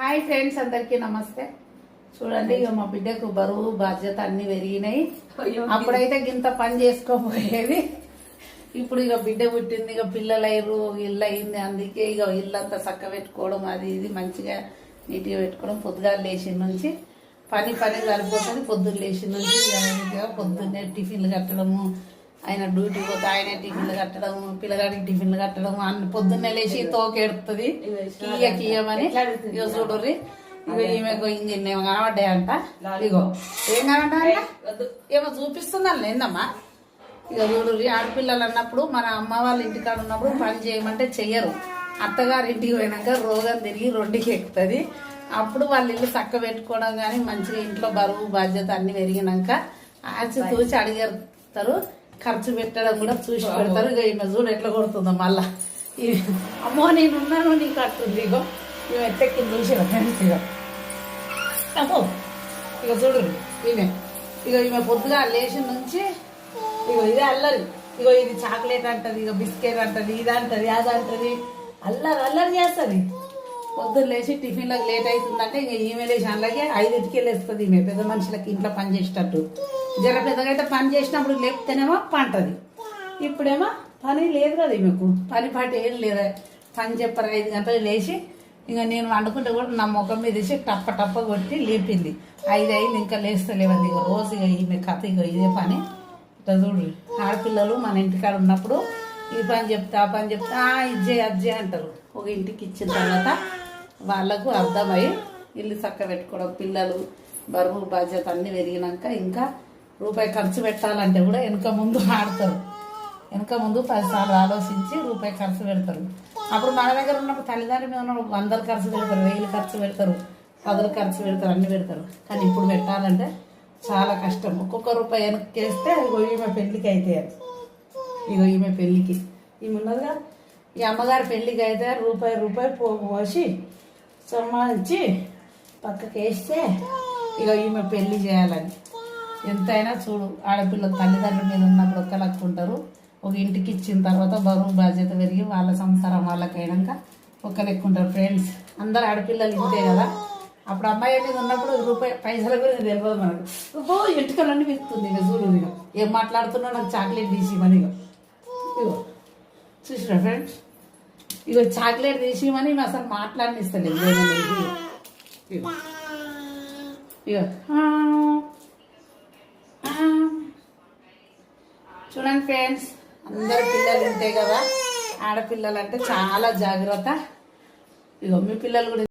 Hi friends, అందరికీ నమస్తే. చూడండి, ఇక మా బిడ్డకు బరువు బాధ్యత అన్ని పెరిగినాయి. అప్పుడైతే గింత పని చేసుకోపోయేది. ఇప్పుడు ఇక బిడ్డ పుట్టింది, ఇక పిల్లలు అయ్యారు, ఇల్లు అయింది. అందుకే ఇక ఇల్లంతా చక్క పెట్టుకోవడం, అది ఇది మంచిగా నీట్గా పెట్టుకోవడం. పొద్దుగా లేచి నుంచి పని సరిపోతుంది. పొద్దున్న లేచి నుంచి పొద్దున్నే టిఫిన్లు కట్టడము, ఆయన డ్యూటీ పోతే ఆయన టిఫిన్లు కట్టడము, పిల్లగాడికి టిఫిన్లు కట్టడము, అన్ని పొద్దున్నే లేచి తోకెడుతుంది కీయమని. ఇక చూడుర్రి, ఇక ఈమెకు ఇంజిన్ ఏమో కనబడ్డాయంట. ఇగో ఏం కనబడ్డా ఏమో చూపిస్తుందని లేదమ్మా. ఇక చూడుర్రి, ఆడపిల్లలు అన్నప్పుడు మన అమ్మ వాళ్ళ ఇంటికాడ ఉన్నప్పుడు పని చేయమంటే చెయ్యరు. అత్తగారి ఇంటికి పోయినాక రోగం తిరిగి రొండికి ఎక్కుతుంది. అప్పుడు వాళ్ళ ఇల్లు చక్క పెట్టుకోవడం కానీ మంచిగా ఇంట్లో బరువు బాధ్యత అన్ని పెరిగినాక ఆచి తూచి అడిగేస్తారు. ఖర్చు పెట్టడం కూడా చూసి పెడతారు. ఇక ఈమె చూడు ఎట్లా కొడుతుందో మళ్ళా. అమ్మో నేనున్నాను నీకు కట్టుంది. ఇగో ఈమె ఎత్తెక్కి చూసిన ఫ్రెండ్స్. అమ్మో ఇక చూడు ఈమె పొద్దుగా లేచి నుంచి ఇగో ఇదే అల్లరి. ఇగో ఇది చాక్లెట్ అంటది, ఇక బిస్కెట్ అంటది, ఇది అంటది, అది అంటది, అల్లరి చేస్తుంది. పొద్దున్న లేచి టిఫిన్లకు లేట్ అవుతుందంటే ఇక ఈమె లేచి అందులోకి 5ంటికి వెళ్ళేస్తుంది. ఈమె పెద్ద మనుషులకి ఇంట్లో పని చేసేటట్టు. జర పెద్దగా అయితే పని చేసినప్పుడు లేపితేనేమో పంటది. ఇప్పుడేమో పని లేదు కదా ఈమెకు, పని పాట ఏం లేదా. పని చెప్పరు. 5 గంటలు లేచి ఇక నేను వండుకుంటే కూడా నా ముఖం మీద వేసి టప్ప కొట్టి లేపింది. 5 అయింది ఇంకా లేస్తలేవంది. ఇక రోజు ఇక ఈమె కథ ఇక ఇదే పని. ఇట్లా చూడు, ఆడపిల్లలు మన ఇంటికాడ ఉన్నప్పుడు ఈ పని చెప్తా ఆ పని చెప్తా అజ్జే అంటారు. ఒక ఇంటికి ఇచ్చిన తర్వాత వాళ్ళకు అర్థమై ఇల్లు చక్క పెట్టుకోవడం, పిల్లలు బరువు బాధ్యత అన్ని పెరిగినాక ఇంకా రూపాయి ఖర్చు పెట్టాలంటే కూడా వెనక ముందు ఆడతారు. వెనక ముందు 10 సార్లు ఆలోచించి రూపాయి ఖర్చు పెడతారు. అప్పుడు మన దగ్గర ఉన్నప్పుడు తల్లిదండ్రులు మీద ఉన్న 100 ఖర్చు పెడతారు, 1000 ఖర్చు పెడతారు, 10 ఖర్చు పెడతారు, అన్ని పెడతారు. కానీ ఇప్పుడు పెట్టాలంటే చాలా కష్టం. ఒక్కొక్క రూపాయి వెనక్కి వేస్తే ఇగో ఈమె పెళ్లికి అయితే, ఇగో ఈమె పెళ్లికి ఈమె ఉన్నదిగా, ఈ అమ్మగారి పెళ్లికి అయితే రూపాయి పోగు పోసి సంపాదించి పక్కకి వేస్తే ఇక ఈమె పెళ్లి చేయాలని. ఎంతైనా చూడు, ఆడపిల్లలు తల్లిదండ్రుల మీద ఉన్నప్పుడు ఒక్క లెక్కుంటారు. ఒక ఇంటికి ఇచ్చిన తర్వాత బరువు బాధ్యత పెరిగి వాళ్ళ సంసారం వాళ్ళకైనాక ఒక్క లెక్కుంటారు. ఫ్రెండ్స్, అందరు ఆడపిల్లలు ఇంతే కదా. అప్పుడు అమ్మాయి మీద ఉన్నప్పుడు రూపాయి పైసల గురించి తెలియదు మనకు. ఎంటికలన్నీ విస్తుంది. ఇక చూడు, ఇక ఏం మాట్లాడుతున్నా నాకు చాక్లెట్ తీసి ఇవ్వని. ఇగో చూసిరా ఫ్రెండ్స్, ఇగో చాక్లెట్ తీసి ఇవ్వని అసలు మాట్లాడనిస్తలేదు. ఇగో చూడండి ఫ్రెండ్స్, అందరు పిల్లలు ఉంటాయి కదా. ఆడపిల్లలు అంటే చాలా జాగ్రత్త. ఇగో మీ పిల్లలు కూడా